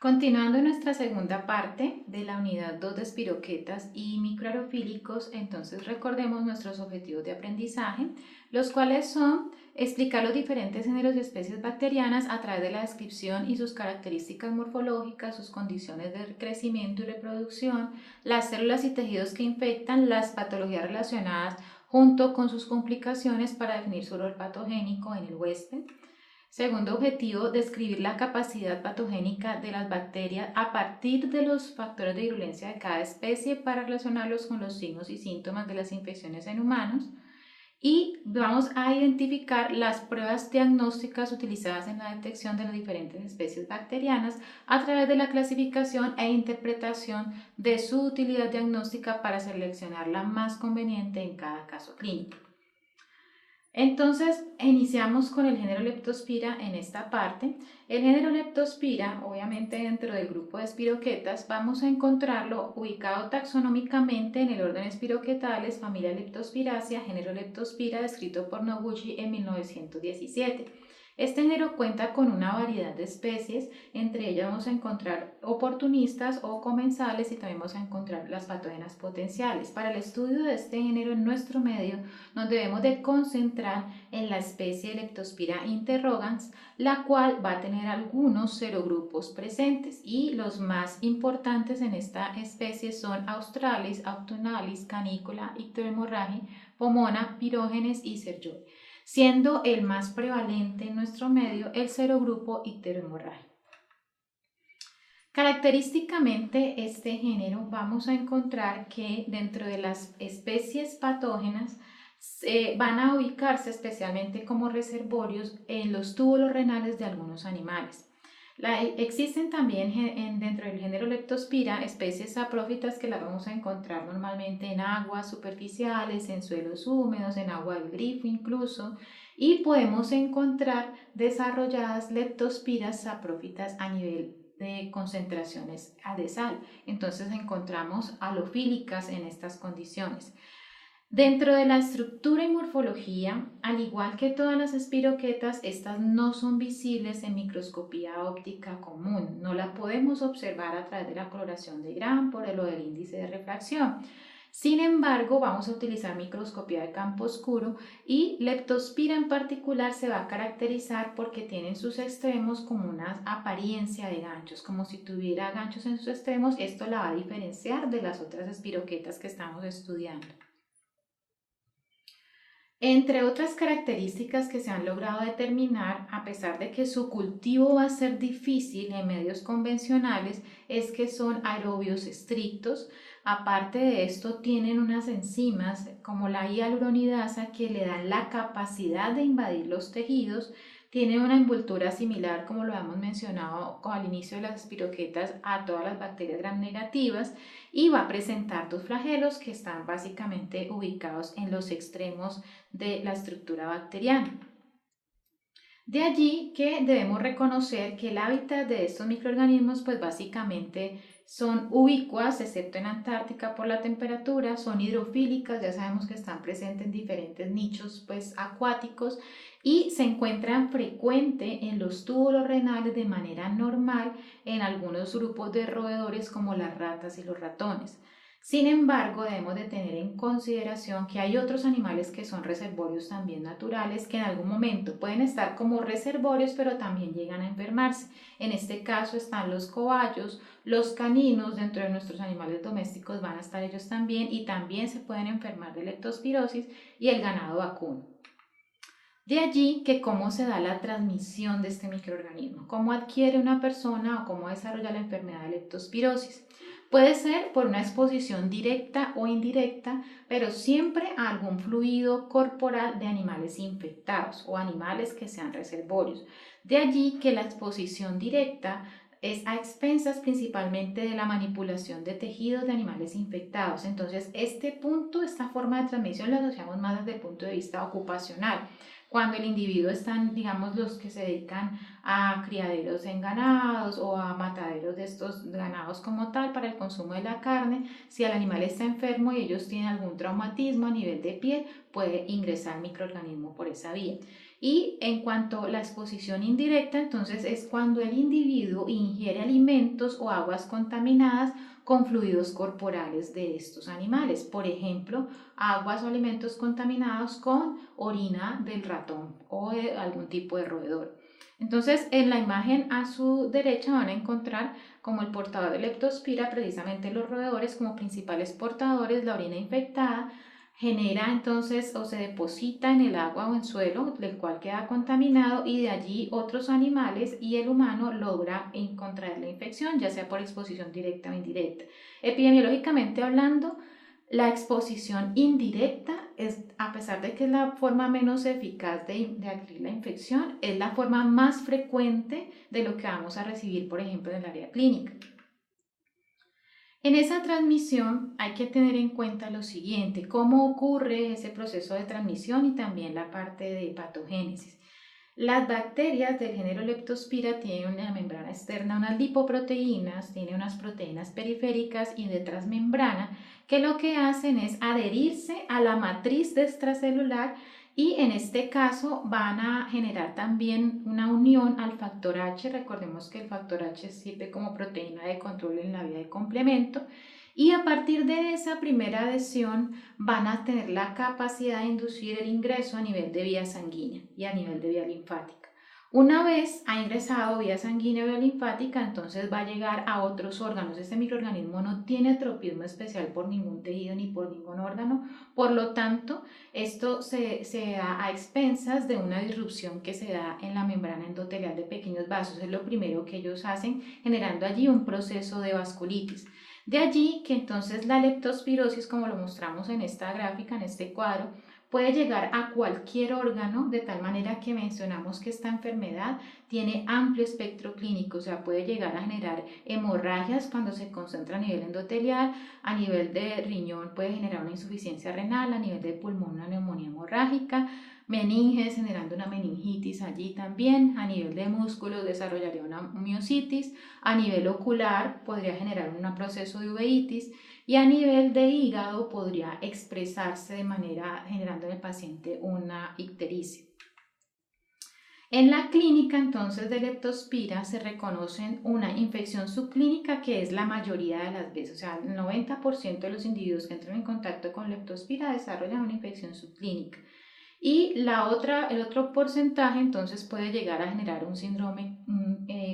Continuando nuestra segunda parte de la unidad 2 de espiroquetas y microaerofílicos, entonces recordemos nuestros objetivos de aprendizaje, los cuales son explicar los diferentes géneros y especies bacterianas a través de la descripción y sus características morfológicas, sus condiciones de crecimiento y reproducción, las células y tejidos que infectan, las patologías relacionadas junto con sus complicaciones para definir su rol patogénico en el huésped. Segundo objetivo, describir la capacidad patogénica de las bacterias a partir de los factores de virulencia de cada especie para relacionarlos con los signos y síntomas de las infecciones en humanos. Y vamos a identificar las pruebas diagnósticas utilizadas en la detección de las diferentes especies bacterianas a través de la clasificación e interpretación de su utilidad diagnóstica para seleccionar la más conveniente en cada caso clínico. Entonces, iniciamos con el género Leptospira en esta parte. El género Leptospira, obviamente dentro del grupo de espiroquetas, vamos a encontrarlo ubicado taxonómicamente en el orden Espiroquetales, familia Leptospiraceae, género Leptospira, descrito por Noguchi en 1917. Este género cuenta con una variedad de especies, entre ellas vamos a encontrar oportunistas o comensales y también vamos a encontrar las patógenas potenciales. Para el estudio de este género en nuestro medio nos debemos de concentrar en la especie Leptospira interrogans, la cual va a tener algunos serogrupos presentes y los más importantes en esta especie son Australis, Autumnalis, Canícula, Icteromorrhae, Pomona, Pirógenes y Sergioe, siendo el más prevalente en nuestro medio el serogrupo Icteromorrhae. Característicamente este género vamos a encontrar que dentro de las especies patógenas van a ubicarse especialmente como reservorios en los túbulos renales de algunos animales. Existen también dentro del género Leptospira especies saprófitas que las vamos a encontrar normalmente en aguas superficiales, en suelos húmedos, en agua del grifo incluso, y podemos encontrar desarrolladas leptospiras saprófitas a nivel de concentraciones de sal. Entonces encontramos halofílicas en estas condiciones. Dentro de la estructura y morfología, al igual que todas las espiroquetas, estas no son visibles en microscopía óptica común. No la podemos observar a través de la coloración de Gram por lo del índice de refracción. Sin embargo, vamos a utilizar microscopía de campo oscuro y Leptospira en particular se va a caracterizar porque tiene en sus extremos como una apariencia de ganchos, como si tuviera ganchos en sus extremos. Esto la va a diferenciar de las otras espiroquetas que estamos estudiando. Entre otras características que se han logrado determinar, a pesar de que su cultivo va a ser difícil en medios convencionales, es que son aerobios estrictos. Aparte de esto, tienen unas enzimas como la hialuronidasa que le dan la capacidad de invadir los tejidos. Tiene una envoltura similar, como lo hemos mencionado al inicio de las espiroquetas, a todas las bacterias gram negativas y va a presentar dos flagelos que están básicamente ubicados en los extremos de la estructura bacteriana. De allí que debemos reconocer que el hábitat de estos microorganismos pues básicamente son ubicuas, excepto en Antártica por la temperatura, son hidrofílicas, ya sabemos que están presentes en diferentes nichos pues acuáticos y se encuentran frecuente en los túbulos renales de manera normal en algunos grupos de roedores como las ratas y los ratones. Sin embargo, debemos de tener en consideración que hay otros animales que son reservorios también naturales que en algún momento pueden estar como reservorios pero también llegan a enfermarse. En este caso están los cobayos, los caninos dentro de nuestros animales domésticos van a estar ellos también y también se pueden enfermar de leptospirosis y el ganado vacuno. De allí que cómo se da la transmisión de este microorganismo, cómo adquiere una persona o cómo desarrolla la enfermedad de leptospirosis. Puede ser por una exposición directa o indirecta, pero siempre a algún fluido corporal de animales infectados o animales que sean reservorios. De allí que la exposición directa es a expensas principalmente de la manipulación de tejidos de animales infectados. Entonces, este punto, esta forma de transmisión la asociamos más desde el punto de vista ocupacional. Cuando el individuo están, digamos, los que se dedican a criaderos en ganados o a mataderos de estos ganados como tal para el consumo de la carne. Si el animal está enfermo y ellos tienen algún traumatismo a nivel de piel, puede ingresar microorganismo por esa vía. Y en cuanto a la exposición indirecta, entonces es cuando el individuo ingiere alimentos o aguas contaminadas con fluidos corporales de estos animales. Por ejemplo, aguas o alimentos contaminados con orina del ratón o de algún tipo de roedor. Entonces, en la imagen a su derecha van a encontrar como el portador de leptospira, precisamente los roedores como principales portadores, la orina infectada genera entonces o se deposita en el agua o en suelo, el cual queda contaminado y de allí otros animales y el humano logra contraer la infección, ya sea por exposición directa o indirecta. Epidemiológicamente hablando, la exposición indirecta es, a pesar de que es la forma menos eficaz de adquirir la infección, es la forma más frecuente de lo que vamos a recibir, por ejemplo, en el área clínica. En esa transmisión hay que tener en cuenta lo siguiente, cómo ocurre ese proceso de transmisión y también la parte de patogénesis. Las bacterias del género Leptospira tienen una membrana externa, unas lipoproteínas, tienen unas proteínas periféricas y de transmembrana que lo que hacen es adherirse a la matriz extracelular y en este caso van a generar también una unión al factor H. Recordemos que el factor H sirve como proteína de control en la vía de complemento y a partir de esa primera adhesión van a tener la capacidad de inducir el ingreso a nivel de vía sanguínea y a nivel de vía linfática. Una vez ha ingresado vía sanguínea o vía linfática, entonces va a llegar a otros órganos. Este microorganismo no tiene tropismo especial por ningún tejido ni por ningún órgano, por lo tanto, esto se da a expensas de una disrupción que se da en la membrana endotelial de pequeños vasos. Es lo primero que ellos hacen, generando allí un proceso de vasculitis. De allí que entonces la leptospirosis, como lo mostramos en esta gráfica, en este cuadro, puede llegar a cualquier órgano, de tal manera que mencionamos que esta enfermedad tiene amplio espectro clínico, o sea, puede llegar a generar hemorragias cuando se concentra a nivel endotelial, a nivel de riñón puede generar una insuficiencia renal, a nivel de pulmón una neumonía hemorrágica, meninges generando una meningitis allí también, a nivel de músculos desarrollaría una miositis, a nivel ocular podría generar un proceso de uveitis y a nivel de hígado podría expresarse de manera generando en el paciente una ictericia. En la clínica entonces de leptospira se reconoce una infección subclínica que es la mayoría de las veces, o sea, el 90% de los individuos que entran en contacto con leptospira desarrollan una infección subclínica. Y el otro porcentaje entonces puede llegar a generar un síndrome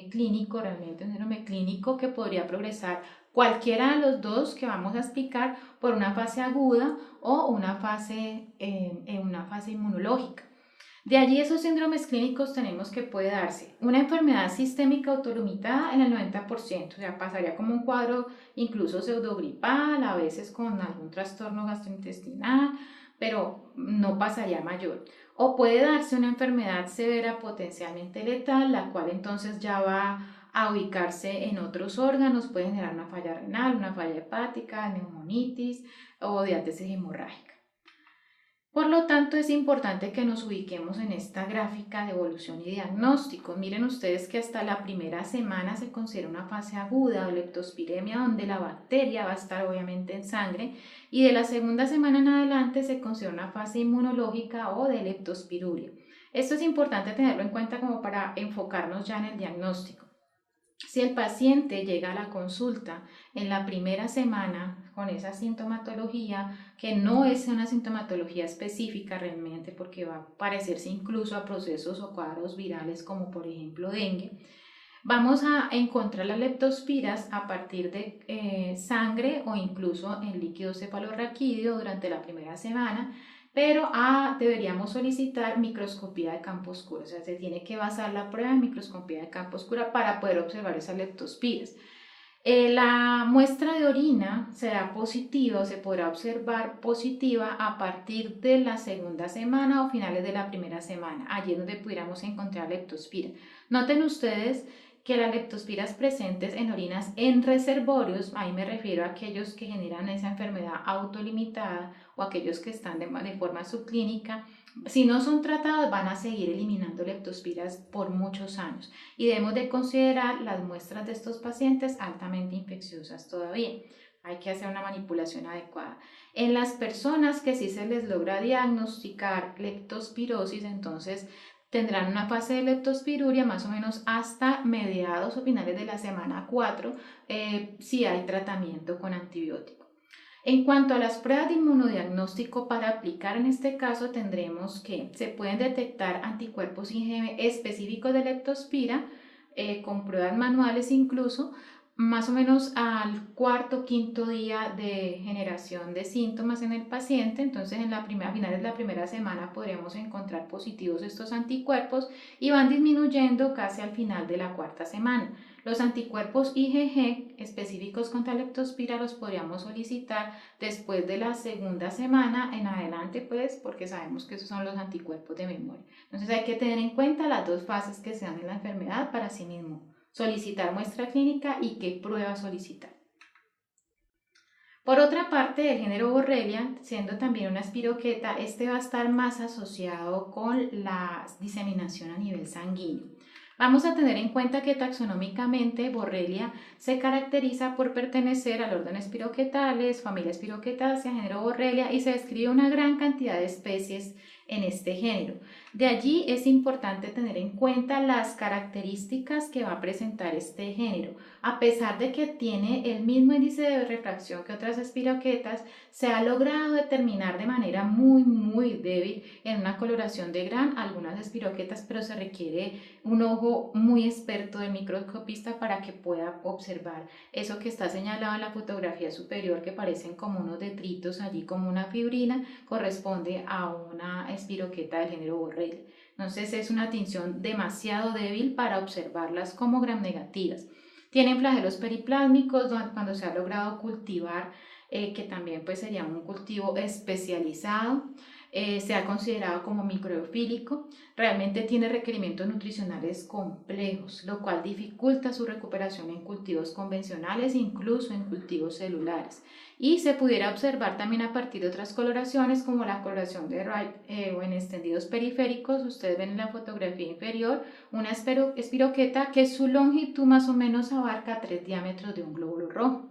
clínico, realmente un síndrome clínico que podría progresar cualquiera de los dos que vamos a explicar por una fase aguda o una fase inmunológica. De allí esos síndromes clínicos tenemos que puede darse una enfermedad sistémica autolimitada en el 90%, o sea, pasaría como un cuadro incluso pseudogripal, a veces con algún trastorno gastrointestinal, pero no pasaría mayor. O puede darse una enfermedad severa potencialmente letal, la cual entonces ya va a ubicarse en otros órganos, puede generar una falla renal, una falla hepática, neumonitis o diátesis hemorrágica. Por lo tanto, es importante que nos ubiquemos en esta gráfica de evolución y diagnóstico. Miren ustedes que hasta la primera semana se considera una fase aguda de leptospiremia, donde la bacteria va a estar obviamente en sangre, y de la segunda semana en adelante se considera una fase inmunológica o de leptospiruria. Esto es importante tenerlo en cuenta como para enfocarnos ya en el diagnóstico. Si el paciente llega a la consulta en la primera semana con esa sintomatología, que no es una sintomatología específica realmente porque va a parecerse incluso a procesos o cuadros virales como por ejemplo dengue, vamos a encontrar las leptospiras a partir de sangre o incluso en líquido cefalorraquídeo durante la primera semana, pero deberíamos solicitar microscopía de campo oscuro, o sea, se tiene que basar la prueba en microscopía de campo oscuro para poder observar esas leptospiras. La muestra de orina será positiva o se podrá observar positiva a partir de la segunda semana o finales de la primera semana, allí es donde pudiéramos encontrar leptospira. Noten ustedes que las leptospiras presentes en orinas en reservorios, ahí me refiero a aquellos que generan esa enfermedad autolimitada o aquellos que están de forma subclínica, si no son tratados van a seguir eliminando leptospiras por muchos años y debemos de considerar las muestras de estos pacientes altamente infecciosas todavía. Hay que hacer una manipulación adecuada. En las personas que sí se les logra diagnosticar leptospirosis, entonces tendrán una fase de leptospiruria más o menos hasta mediados o finales de la semana 4 si hay tratamiento con antibiótico. En cuanto a las pruebas de inmunodiagnóstico para aplicar en este caso tendremos que se pueden detectar anticuerpos IgM específicos de leptospira con pruebas manuales incluso, más o menos al cuarto, quinto día de generación de síntomas en el paciente. Entonces a finales de la primera semana podríamos encontrar positivos estos anticuerpos y van disminuyendo casi al final de la cuarta semana. Los anticuerpos IgG específicos contra leptospira los podríamos solicitar después de la segunda semana en adelante, pues, porque sabemos que esos son los anticuerpos de memoria. Entonces hay que tener en cuenta las dos fases que se dan en la enfermedad para sí mismo solicitar muestra clínica y qué prueba solicitar. Por otra parte, el género Borrelia, siendo también una espiroqueta, este va a estar más asociado con la diseminación a nivel sanguíneo. Vamos a tener en cuenta que taxonómicamente Borrelia se caracteriza por pertenecer al orden Spiroquetales, familia Spiroquetácea, género Borrelia, y se describe una gran cantidad de especies en este género. De allí es importante tener en cuenta las características que va a presentar este género. A pesar de que tiene el mismo índice de refracción que otras espiroquetas, se ha logrado determinar de manera muy débil en una coloración de Gram algunas espiroquetas, pero se requiere un ojo muy experto de microscopista para que pueda observar eso que está señalado en la fotografía superior, que parecen como unos detritos allí, como una fibrina, corresponde a una espiroqueta del género Borrelia. Entonces es una tinción demasiado débil para observarlas como gram negativas. Tienen flagelos periplásmicos cuando se ha logrado cultivar, que también pues sería un cultivo especializado. Se ha considerado como microbiofílico, realmente tiene requerimientos nutricionales complejos, lo cual dificulta su recuperación en cultivos convencionales, incluso en cultivos celulares. Y se pudiera observar también a partir de otras coloraciones, como la coloración de Wright o en extendidos periféricos. Ustedes ven en la fotografía inferior una espiroqueta que su longitud más o menos abarca 3 diámetros de un glóbulo rojo.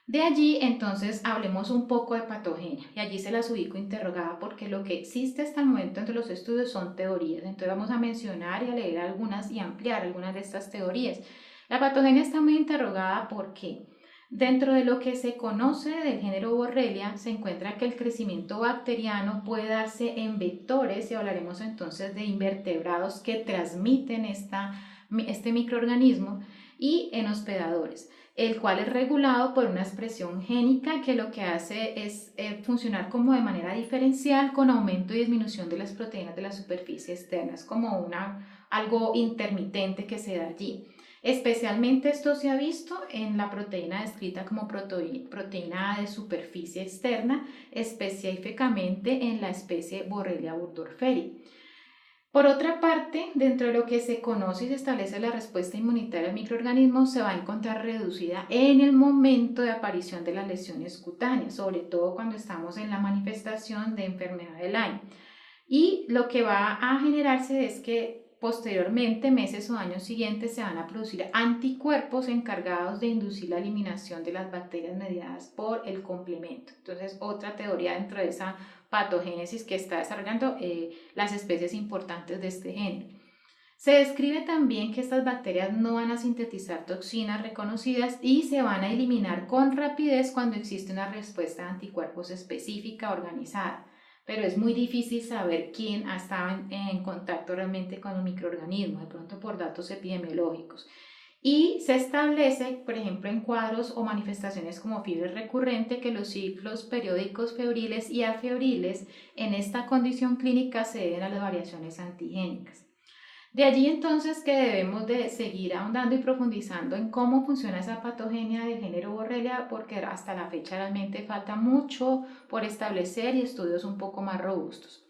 De allí, entonces, hablemos un poco de patogenia, y allí se las ubico interrogada porque lo que existe hasta el momento entre los estudios son teorías. Entonces vamos a mencionar y a leer algunas y ampliar algunas de estas teorías. La patogenia está muy interrogada porque dentro de lo que se conoce del género Borrelia se encuentra que el crecimiento bacteriano puede darse en vectores, y hablaremos entonces de invertebrados que transmiten este microorganismo, y en hospedadores, el cual es regulado por una expresión génica que lo que hace es funcionar como de manera diferencial con aumento y disminución de las proteínas de la superficie externa. Es como algo intermitente que se da allí. Especialmente esto se ha visto en la proteína descrita como proteína de superficie externa, específicamente en la especie Borrelia burgdorferi. Por otra parte, dentro de lo que se conoce y se establece la respuesta inmunitaria al microorganismo, se va a encontrar reducida en el momento de aparición de las lesiones cutáneas, sobre todo cuando estamos en la manifestación de enfermedad de Lyme. Y lo que va a generarse es que posteriormente, meses o años siguientes, se van a producir anticuerpos encargados de inducir la eliminación de las bacterias mediadas por el complemento. Entonces, otra teoría dentro de esa patogénesis que está desarrollando las especies importantes de este género. Se describe también que estas bacterias no van a sintetizar toxinas reconocidas y se van a eliminar con rapidez cuando existe una respuesta de anticuerpos específica organizada, pero es muy difícil saber quién ha estado en contacto realmente con el microorganismo, de pronto por datos epidemiológicos. Y se establece, por ejemplo, en cuadros o manifestaciones como fiebre recurrente, que los ciclos periódicos febriles y afebriles en esta condición clínica se deben a las variaciones antigénicas. De allí entonces que debemos de seguir ahondando y profundizando en cómo funciona esa patogenia del género Borrelia, porque hasta la fecha realmente falta mucho por establecer y estudios un poco más robustos.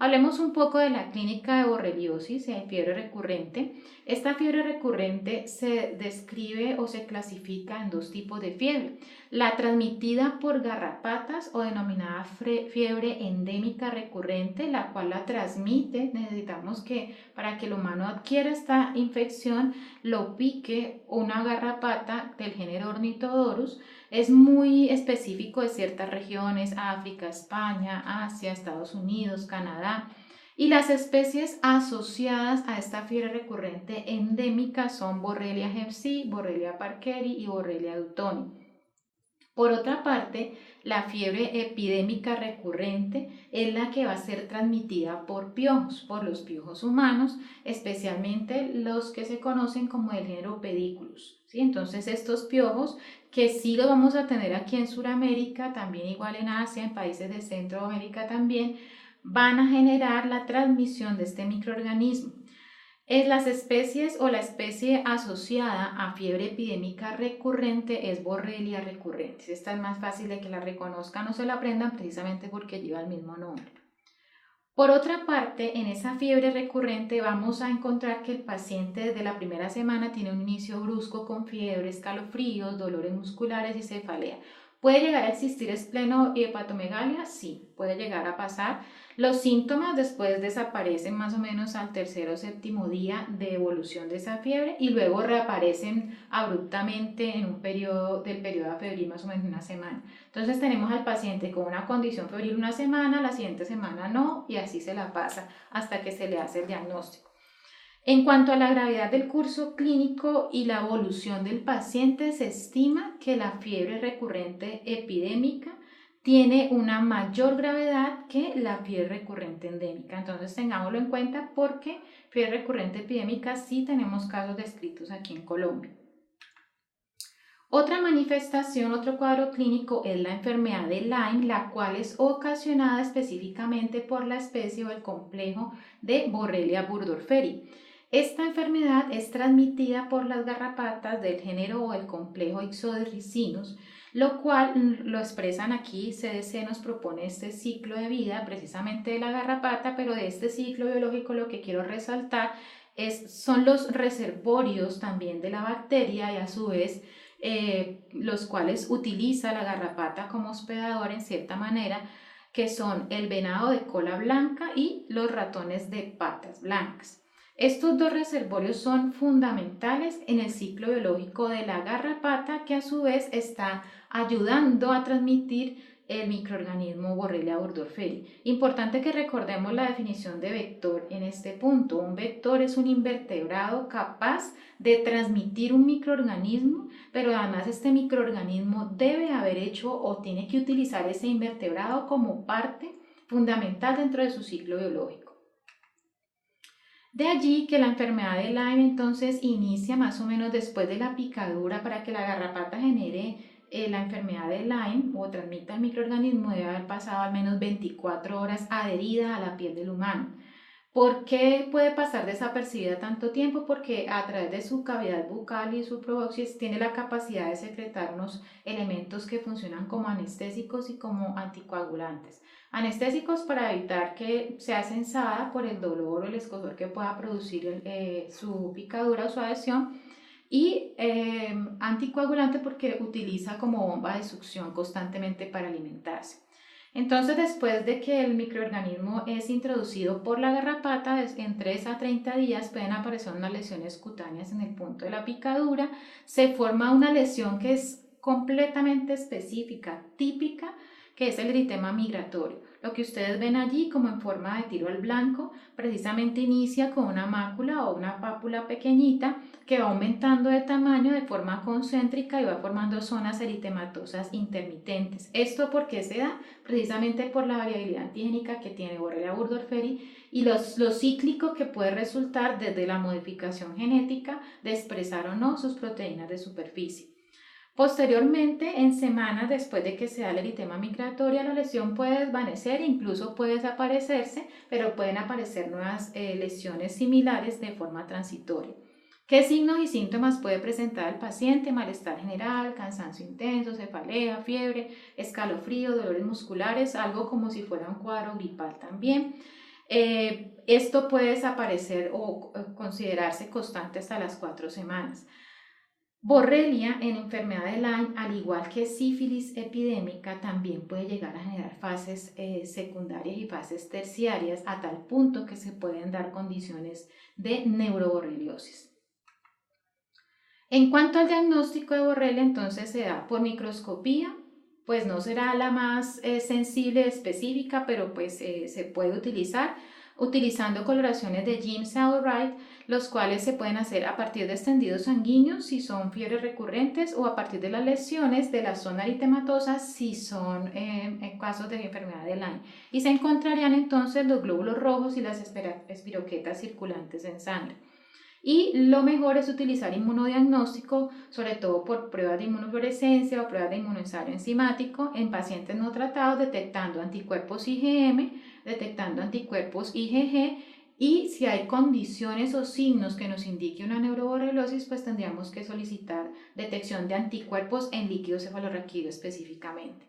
Hablemos un poco de la clínica de borreliosis, fiebre recurrente. Esta fiebre recurrente se describe o se clasifica en dos tipos de fiebre. La transmitida por garrapatas o denominada fiebre endémica recurrente, la cual la transmite. Necesitamos que para que el humano adquiera esta infección lo pique una garrapata del género Ornithodorus. Es muy específico de ciertas regiones: África, España, Asia, Estados Unidos, Canadá. Y las especies asociadas a esta fiebre recurrente endémica son Borrelia hepsi, Borrelia parkeri y Borrelia dutoni. Por otra parte, la fiebre epidémica recurrente es la que va a ser transmitida por piojos, por los piojos humanos, especialmente los que se conocen como el género Pediculus, ¿sí? Entonces estos piojos, que sí los vamos a tener aquí en Sudamérica, también igual en Asia, en países de Centroamérica también, van a generar la transmisión de este microorganismo. Las especies o la especie asociada a fiebre epidémica recurrente es Borrelia recurrentis. Esta es más fácil de que la reconozcan o se la aprendan precisamente porque lleva el mismo nombre. Por otra parte, en esa fiebre recurrente vamos a encontrar que el paciente desde la primera semana tiene un inicio brusco con fiebre, escalofríos, dolores musculares y cefalea. ¿Puede llegar a existir espleno y hepatomegalia? Sí, puede llegar a pasar. Los síntomas después desaparecen más o menos al tercer o séptimo día de evolución de esa fiebre y luego reaparecen abruptamente en un periodo febril más o menos una semana. Entonces tenemos al paciente con una condición febril una semana, la siguiente semana no, y así se la pasa hasta que se le hace el diagnóstico. En cuanto a la gravedad del curso clínico y la evolución del paciente, se estima que la fiebre recurrente epidémica tiene una mayor gravedad que la fiebre recurrente endémica. Entonces tengámoslo en cuenta porque fiebre recurrente epidémica sí tenemos casos descritos aquí en Colombia. Otra manifestación, otro cuadro clínico es la enfermedad de Lyme, la cual es ocasionada específicamente por la especie o el complejo de Borrelia burgdorferi. Esta enfermedad es transmitida por las garrapatas del género o el complejo Ixodes ricinus, lo cual lo expresan aquí. CDC nos propone este ciclo de vida precisamente de la garrapata, pero de este ciclo biológico lo que quiero resaltar son los reservorios también de la bacteria y a su vez los cuales utiliza la garrapata como hospedador en cierta manera, que son el venado de cola blanca y los ratones de patas blancas. Estos dos reservorios son fundamentales en el ciclo biológico de la garrapata, que a su vez está ayudando a transmitir el microorganismo Borrelia burgdorferi. Importante que recordemos la definición de vector en este punto. Un vector es un invertebrado capaz de transmitir un microorganismo, pero además este microorganismo debe haber hecho o tiene que utilizar ese invertebrado como parte fundamental dentro de su ciclo biológico. De allí que la enfermedad de Lyme entonces inicia más o menos después de la picadura. Para que la garrapata genere la enfermedad de Lyme o transmita el microorganismo debe haber pasado al menos 24 horas adherida a la piel del humano. ¿Por qué puede pasar desapercibida tanto tiempo? Porque a través de su cavidad bucal y su proboscis tiene la capacidad de secretar unos elementos que funcionan como anestésicos y como anticoagulantes. Anestésicos para evitar que sea sensada por el dolor o el escozor que pueda producir su picadura o su adhesión, y anticoagulante porque utiliza como bomba de succión constantemente para alimentarse. Entonces, después de que el microorganismo es introducido por la garrapata, en 3 a 30 días pueden aparecer unas lesiones cutáneas en el punto de la picadura. Se forma una lesión que es completamente específica, típica, que es el eritema migratorio. Lo que ustedes ven allí como en forma de tiro al blanco, precisamente inicia con una mácula o una pápula pequeñita que va aumentando de tamaño de forma concéntrica y va formando zonas eritematosas intermitentes. ¿Esto por qué se da? Precisamente por la variabilidad antigénica que tiene Borrelia burgdorferi y lo cíclico que puede resultar desde la modificación genética de expresar o no sus proteínas de superficie. Posteriormente, en semanas después de que se da el eritema migratorio, la lesión puede desvanecer e incluso puede desaparecerse, pero pueden aparecer nuevas lesiones similares de forma transitoria. ¿Qué signos y síntomas puede presentar el paciente? Malestar general, cansancio intenso, cefalea, fiebre, escalofrío, dolores musculares, algo como si fuera un cuadro gripal también. Esto puede desaparecer o considerarse constante hasta las 4 semanas. Borrelia en enfermedad de Lyme, al igual que sífilis epidémica, también puede llegar a generar fases secundarias y fases terciarias a tal punto que se pueden dar condiciones de neuroborreliosis. En cuanto al diagnóstico de Borrelia, entonces se da por microscopía, pues no será la más sensible específica, pero pues se puede utilizar utilizando coloraciones de James Allwright, los cuales se pueden hacer a partir de extendidos sanguíneos si son fiebres recurrentes o a partir de las lesiones de la zona eritematosa si son casos de enfermedad de Lyme. Y se encontrarían entonces los glóbulos rojos y las espiroquetas circulantes en sangre. Y lo mejor es utilizar inmunodiagnóstico, sobre todo por pruebas de inmunofluorescencia o pruebas de inmunoensayo enzimático en pacientes no tratados, detectando anticuerpos IgM, detectando anticuerpos IgG, y si hay condiciones o signos que nos indique una neuroborreliosis, pues tendríamos que solicitar detección de anticuerpos en líquido cefalorraquídeo específicamente.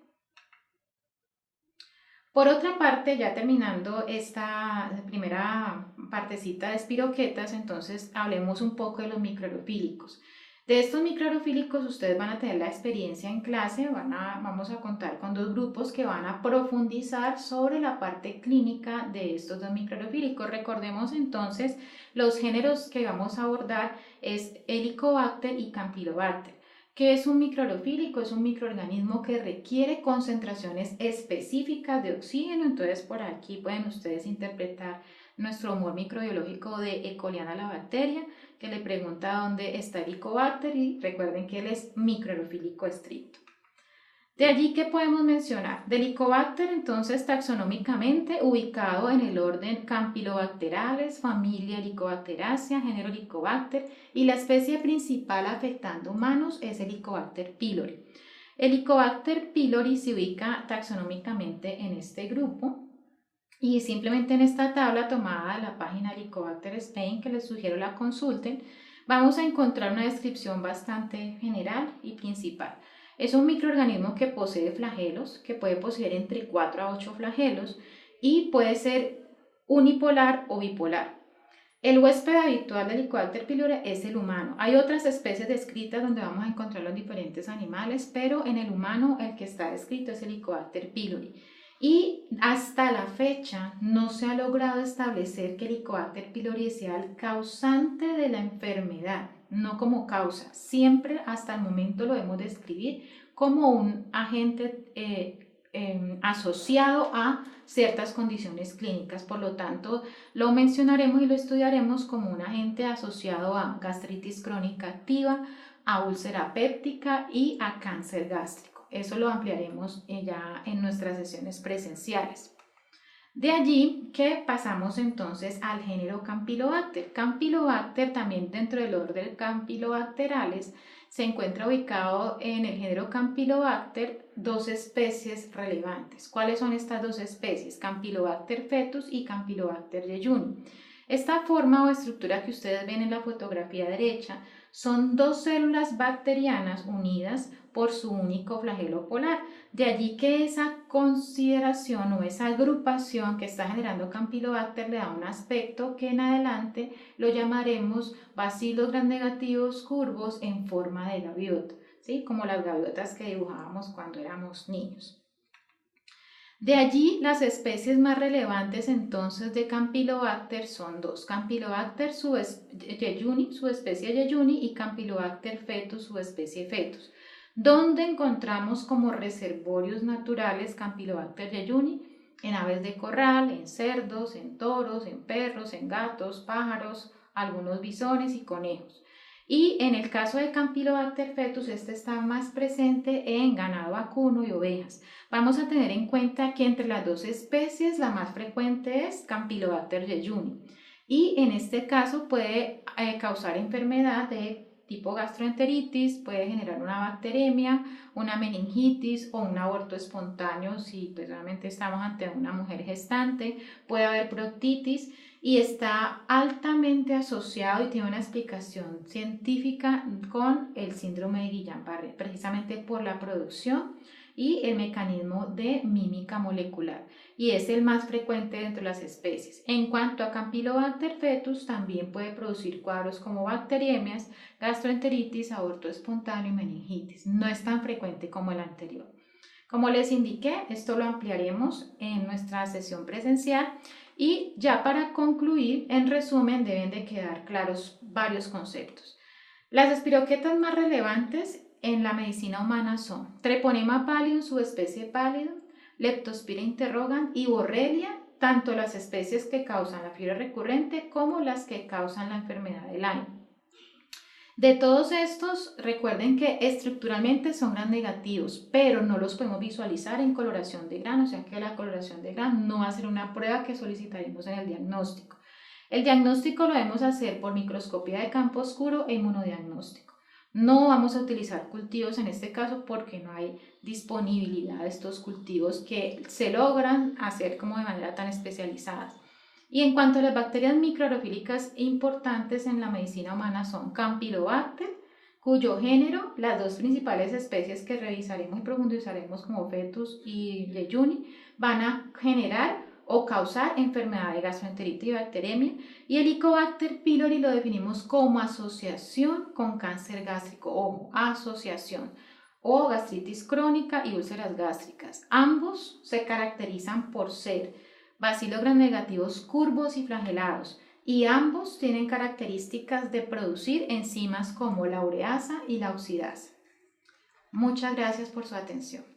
Por otra parte, ya terminando esta primera partecita de espiroquetas, entonces hablemos un poco de los microaerofílicos. De estos microaerofílicos ustedes van a tener la experiencia en clase, vamos a contar con 2 grupos que van a profundizar sobre la parte clínica de estos 2 microaerofílicos. Recordemos entonces los géneros que vamos a abordar es Helicobacter y Campylobacter. ¿Qué es un microaerofílico? Es un microorganismo que requiere concentraciones específicas de oxígeno. Entonces, por aquí pueden ustedes interpretar nuestro humor microbiológico de Ecoliana la bacteria, que le pregunta dónde está el Helicobacter y recuerden que él es microaerofílico estricto. De allí que podemos mencionar del Helicobacter, entonces taxonómicamente ubicado en el orden Campylobacterales, familia Helicobacteraceae, género Helicobacter, y la especie principal afectando humanos es Helicobacter pylori. Helicobacter pylori se ubica taxonómicamente en este grupo y simplemente en esta tabla tomada de la página Helicobacter Spain, que les sugiero la consulten, vamos a encontrar una descripción bastante general y principal. Es un microorganismo que posee flagelos, que puede poseer entre 4 a 8 flagelos y puede ser unipolar o bipolar. El huésped habitual del Helicobacter pylori es el humano. Hay otras especies descritas donde vamos a encontrar los diferentes animales, pero en el humano el que está descrito es el Helicobacter pylori. Y hasta la fecha no se ha logrado establecer que el Helicobacter pylori sea el causante de la enfermedad, no como causa. Siempre hasta el momento lo debemos describir como un agente asociado a ciertas condiciones clínicas. Por lo tanto, lo mencionaremos y lo estudiaremos como un agente asociado a gastritis crónica activa, a úlcera péptica y a cáncer gástrico. Eso lo ampliaremos ya en nuestras sesiones presenciales. De allí que pasamos entonces al género Campylobacter. Campylobacter, también dentro del orden Campylobacterales, se encuentra ubicado en el género Campylobacter 2 especies relevantes. ¿Cuáles son estas 2 especies? Campylobacter fetus y Campylobacter jejuni. Esta forma o estructura que ustedes ven en la fotografía derecha son 2 células bacterianas unidas por su único flagelo polar. De allí que esa consideración o esa agrupación que está generando Campylobacter le da un aspecto que en adelante lo llamaremos bacilos gramnegativos curvos en forma de gaviota, ¿sí? Como las gaviotas que dibujábamos cuando éramos niños. De allí las especies más relevantes entonces de Campylobacter son 2, Campylobacter jejuni, su especie jejuni, y Campylobacter fetus, su especie fetus, donde encontramos como reservorios naturales Campylobacter jejuni en aves de corral, en cerdos, en toros, en perros, en gatos, pájaros, algunos bisones y conejos. Y en el caso de Campylobacter fetus, este está más presente en ganado vacuno y ovejas. Vamos a tener en cuenta que entre las 2 especies la más frecuente es Campylobacter jejuni y en este caso puede causar enfermedad de tipo gastroenteritis, puede generar una bacteremia, una meningitis o un aborto espontáneo si pues, realmente estamos ante una mujer gestante, puede haber proctitis y está altamente asociado y tiene una explicación científica con el síndrome de Guillain-Barré, precisamente por la producción y el mecanismo de mímica molecular, y es el más frecuente dentro de las especies. En cuanto a Campylobacter fetus, también puede producir cuadros como bacteriemias, gastroenteritis, aborto espontáneo y meningitis. No es tan frecuente como el anterior. Como les indiqué, esto lo ampliaremos en nuestra sesión presencial y ya para concluir, en resumen, deben de quedar claros varios conceptos. Las espiroquetas más relevantes en la medicina humana son Treponema pallidum, subespecie pallidum, Leptospira interrogans y Borrelia, tanto las especies que causan la fiebre recurrente como las que causan la enfermedad de Lyme. De todos estos, recuerden que estructuralmente son gram negativos, pero no los podemos visualizar en coloración de grano, o sea que la coloración de grano no va a ser una prueba que solicitaremos en el diagnóstico. El diagnóstico lo debemos hacer por microscopía de campo oscuro e inmunodiagnóstico. No vamos a utilizar cultivos en este caso porque no hay disponibilidad de estos cultivos que se logran hacer como de manera tan especializada. Y en cuanto a las bacterias microaerofílicas importantes en la medicina humana son Campylobacter, cuyo género, las dos principales especies que revisaremos y profundizaremos como Fetus y Yeyuni, van a generar o causar enfermedad de gastroenteritis y bacteremia, y el Helicobacter pylori lo definimos como asociación con cáncer gástrico, ojo, asociación, o gastritis crónica y úlceras gástricas. Ambos se caracterizan por ser bacilos gram negativos curvos y flagelados, y ambos tienen características de producir enzimas como la ureasa y la oxidasa. Muchas gracias por su atención.